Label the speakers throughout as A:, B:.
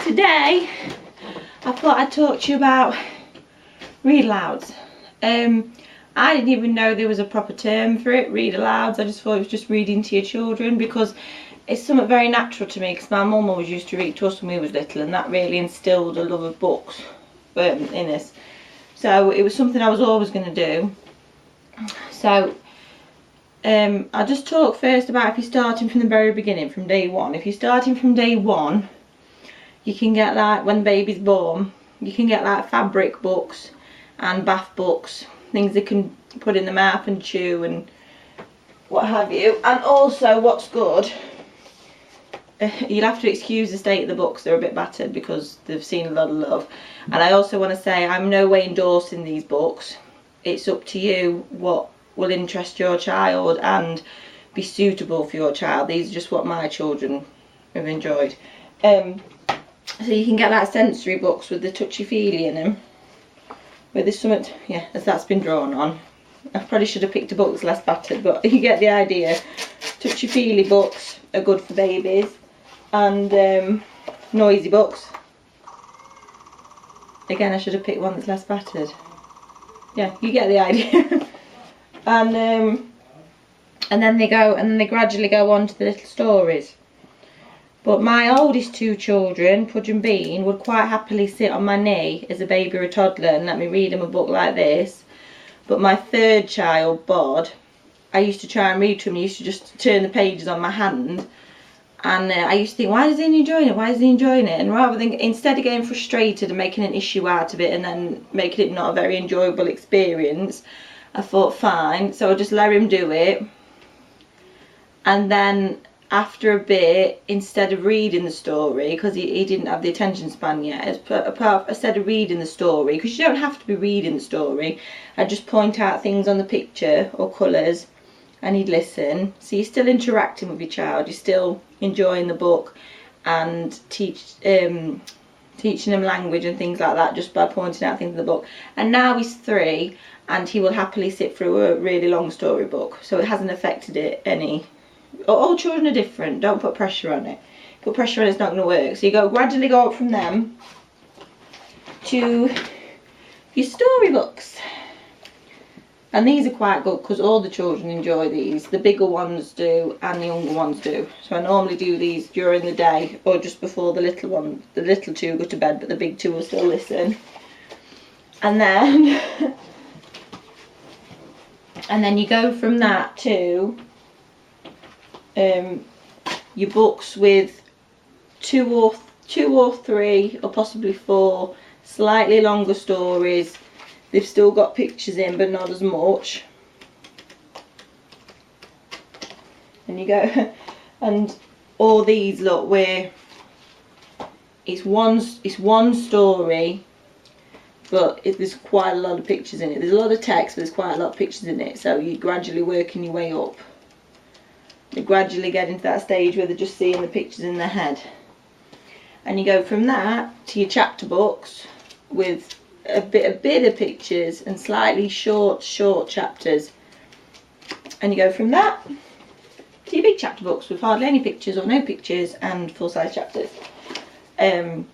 A: today I thought I'd talk to you about read alouds. I didn't even know there was a proper term for it, read alouds. I just thought it was just reading to your children, because it's something very natural to me, because my mum always used to read to us when we was little, and that really instilled a love of books in us. So it was something I was always going to do. So I'll just talk first about if you're starting from the very beginning, from day one. If you're starting from day one, you can get, like, when the baby's born, you can get like fabric books and bath books, things they can put in the mouth and chew and what have you. And also, what's good, you'll have to excuse the state of the books, they're a bit battered because they've seen a lot of love. And I also want to say, I'm no way endorsing these books. It's up to you what will interest your child and be suitable for your child. These are just what my children have enjoyed. So you can get like sensory books with the touchy-feely in them, where there's something, yeah, as that's been drawn on. I probably should have picked a book that's less battered, but you get the idea. Touchy-feely books are good for babies, and noisy books. Again, I should have picked one that's less battered. Yeah, you get the idea. And then they gradually go on to the little stories. But my oldest two children, Pudge and Bean, would quite happily sit on my knee as a baby or a toddler and let me read them a book like this. But my third child, Bod, I used to try and read to him. He used to just turn the pages on my hand. And I used to think, why is he enjoying it? Why is he enjoying it? And rather than, instead of getting frustrated and making an issue out of it and then making it not a very enjoyable experience, I thought, fine. So I'll just let him do it. And then after a bit, instead of reading the story, because he didn't have the attention span yet, instead of reading the story, because you don't have to be reading the story, I'd just point out things on the picture or colours and he'd listen. So you're still interacting with your child, you're still enjoying the book and teaching him language and things like that just by pointing out things in the book. And now he's 3 and he will happily sit through a really long storybook, so it hasn't affected it any. All children are different, don't put pressure on it. Put pressure on it, it's not going to work. So you gradually go up from them to your storybooks. And these are quite good because all the children enjoy these. The bigger ones do and the younger ones do. So I normally do these during the day or just before the little one. The little two go to bed, but the big two will still listen. And then you go from that to your books with two or 3 or possibly 4 slightly longer stories. They've still got pictures in, but not as much. And you go, and all these, look, where it's one story, but there's quite a lot of pictures in it. There's a lot of text, but there's quite a lot of pictures in it. So you're gradually working your way up. They gradually get into that stage where they're just seeing the pictures in their head. And you go from that to your chapter books with a bit of pictures and slightly short chapters. And you go from that to your big chapter books with hardly any pictures or no pictures and full-size chapters. And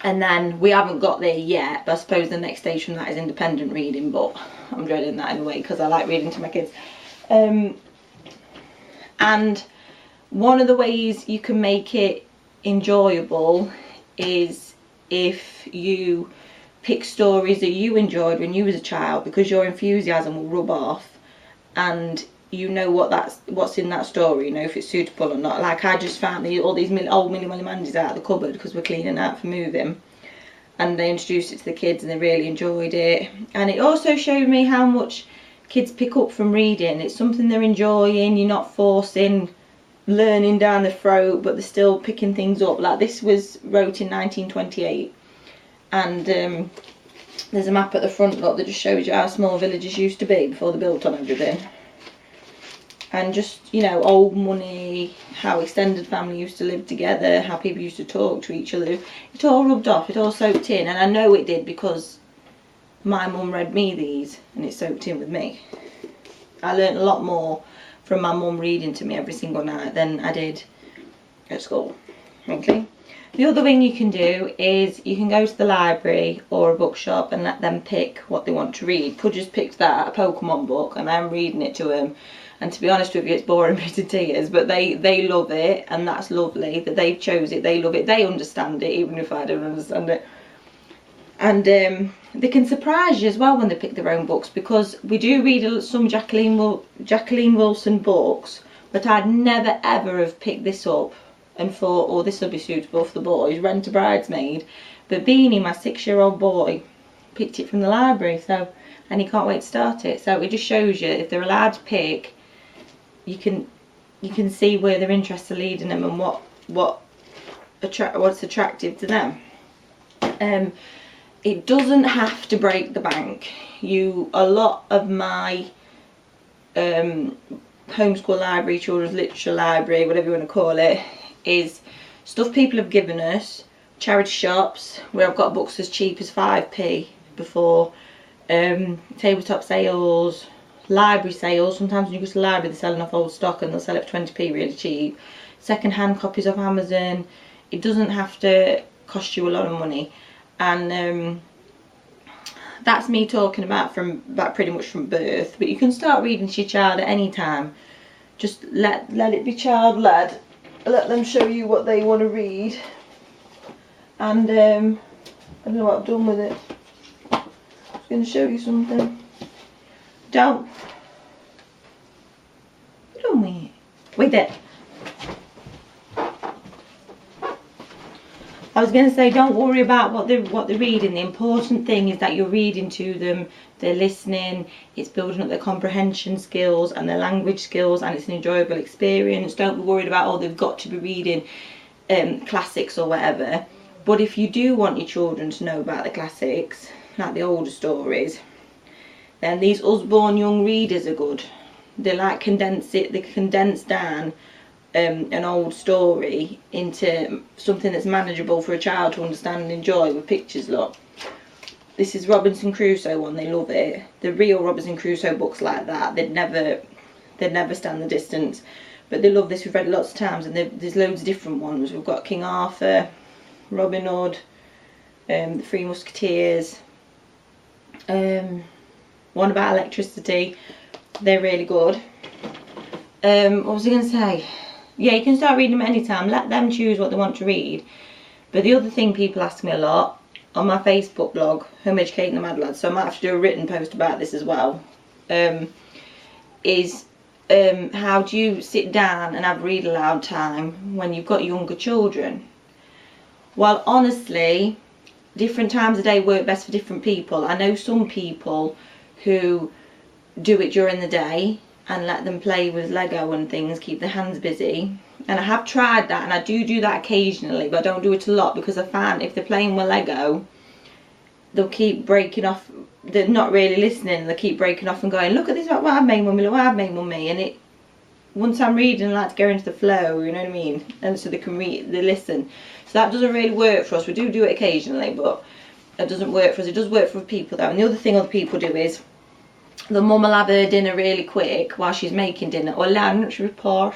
A: then we haven't got there yet, but I suppose the next stage from that is independent reading, but I'm dreading that in a way because I like reading to my kids. And one of the ways you can make it enjoyable is if you pick stories that you enjoyed when you was a child, because your enthusiasm will rub off and you know what's in that story, you know if it's suitable or not. Like I just found all these old Millie Mandys out of the cupboard because we're cleaning out for moving, and they introduced it to the kids and they really enjoyed it. And it also showed me how much kids pick up from reading. It's something they're enjoying, you're not forcing learning down the throat, but they're still picking things up. Like this was wrote in 1928, and there's a map at the front, look, that just shows you how small villages used to be before they built on everything. And just, you know, old money, how extended family used to live together, how people used to talk to each other. It all rubbed off, it all soaked in, and I know it did because my mum read me these and it soaked in with me. I learnt a lot more from my mum reading to me every single night than I did at school. Okay. The other thing you can do is you can go to the library or a bookshop and let them pick what they want to read. Could just pick that, a Pokemon book, and I'm reading it to them. And to be honest with you, it's boring me to tears, but they love it, and that's lovely that they've chose it. They love it. They understand it, even if I don't understand it. And they can surprise you as well when they pick their own books, because we do read some Jacqueline Wilson books, but I'd never ever have picked this up and thought, oh, this will be suitable for the boys, Rent a Bridesmaid. But Beanie, my 6-year-old boy, picked it from the library, so, and he can't wait to start it. So it just shows you, if they're allowed to pick, you can see where their interests are leading them and what's attractive to them. It doesn't have to break the bank. A lot of my homeschool library, children's literature library, whatever you want to call it, is stuff people have given us, charity shops where I've got books as cheap as 5p before, tabletop sales, library sales. Sometimes when you go to the library they're selling off old stock and they'll sell it for 20p really cheap. Second hand copies off Amazon. It doesn't have to cost you a lot of money. And that's me talking about pretty much from birth, but you can start reading to your child at any time. Just let it be child led. Let them show you what they want to read. And I don't know what I've done with it. I'm going to show you something. What you done with it? With it. I was going to say, don't worry about what they're reading. The important thing is that you're reading to them, they're listening, it's building up their comprehension skills and their language skills, and it's an enjoyable experience. Don't be worried about, oh, they've got to be reading classics or whatever. But if you do want your children to know about the classics, like the older stories, then these Usborne young readers are good. They like they condense down an old story into something that's manageable for a child to understand and enjoy with pictures. Look, this is Robinson Crusoe one. They love it. The real Robinson Crusoe books like that, they'd never stand the distance, but they love this. We've read it lots of times, and there's loads of different ones. We've got King Arthur, Robin Hood, the Three Musketeers, one about electricity. They're really good. What was I going to say? Yeah, you can start reading them anytime. Let them choose what they want to read. But the other thing people ask me a lot on my Facebook blog, Home Educating the Mad Lads, so I might have to do a written post about this as well, is how do you sit down and have read aloud time when you've got younger children? Well, honestly, different times of day work best for different people. I know some people who do it during the day and let them play with Lego and things, keep their hands busy. And I have tried that, and I do that occasionally, but I don't do it a lot, because I find if they're playing with Lego, they'll keep breaking off. They're not really listening. They keep breaking off and going, look at this, what I've made, mummy, look what I've made, mummy. And once I'm reading, I like to go into the flow, you know what I mean? And so they can read, they listen. So that doesn't really work for us. We do it occasionally, but it doesn't work for us. It does work for people though. And the other thing other people do is, the mum will have her dinner really quick while she's making dinner, or lunch report,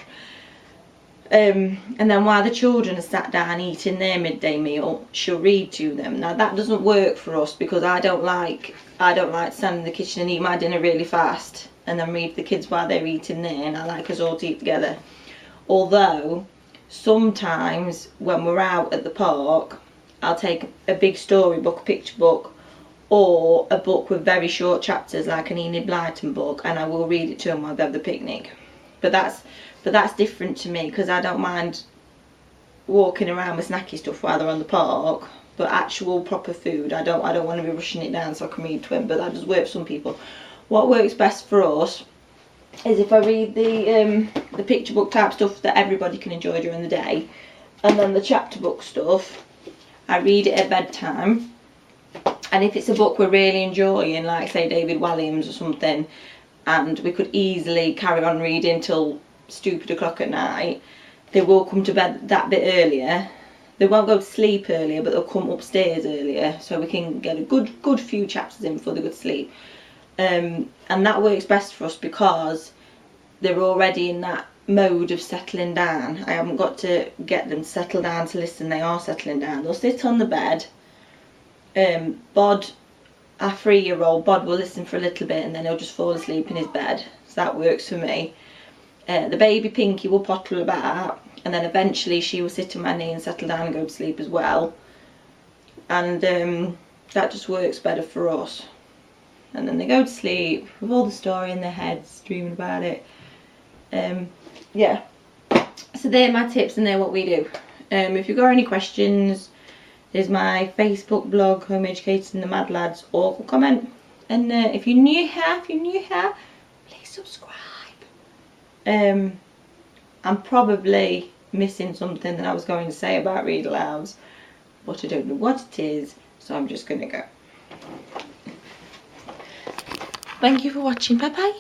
A: and then while the children are sat down eating their midday meal, she'll read to them. Now that doesn't work for us, because I don't like to stand in the kitchen and eat my dinner really fast and then read to the kids while they're eating there, and I like us all to eat together. Although sometimes when we're out at the park, I'll take a big storybook, a picture book, or a book with very short chapters like an Enid Blyton book, and I will read it to them while they have the picnic. But that's different to me, because I don't mind walking around with snacky stuff while they're on the park, but actual proper food, I don't want to be rushing it down so I can read to them. But that does work for some people. What works best for us is if I read the picture book type stuff that everybody can enjoy during the day, and then the chapter book stuff I read it at bedtime. And if it's a book we're really enjoying, like say David Walliams or something, and we could easily carry on reading till stupid o'clock at night, they will come to bed that bit earlier. They won't go to sleep earlier, but they'll come upstairs earlier, so we can get a good few chapters in before they go to sleep. And that works best for us, because they're already in that mode of settling down. I haven't got to get them to settle down to listen. They are settling down. They'll sit on the bed. Bod, our 3-year-old, Bod will listen for a little bit and then he'll just fall asleep in his bed. So that works for me. The baby Pinky will pottle about, and then eventually she will sit on my knee and settle down and go to sleep as well. And that just works better for us. And then they go to sleep with all the story in their heads, dreaming about it. Yeah. So they're my tips and they're what we do. If you've got any questions, there's my Facebook blog, Home Educated and the Mad Lads, or comment. And if you're new here, please subscribe. I'm probably missing something that I was going to say about read alouds, but I don't know what it is, so I'm just going to go. Thank you for watching. Bye bye.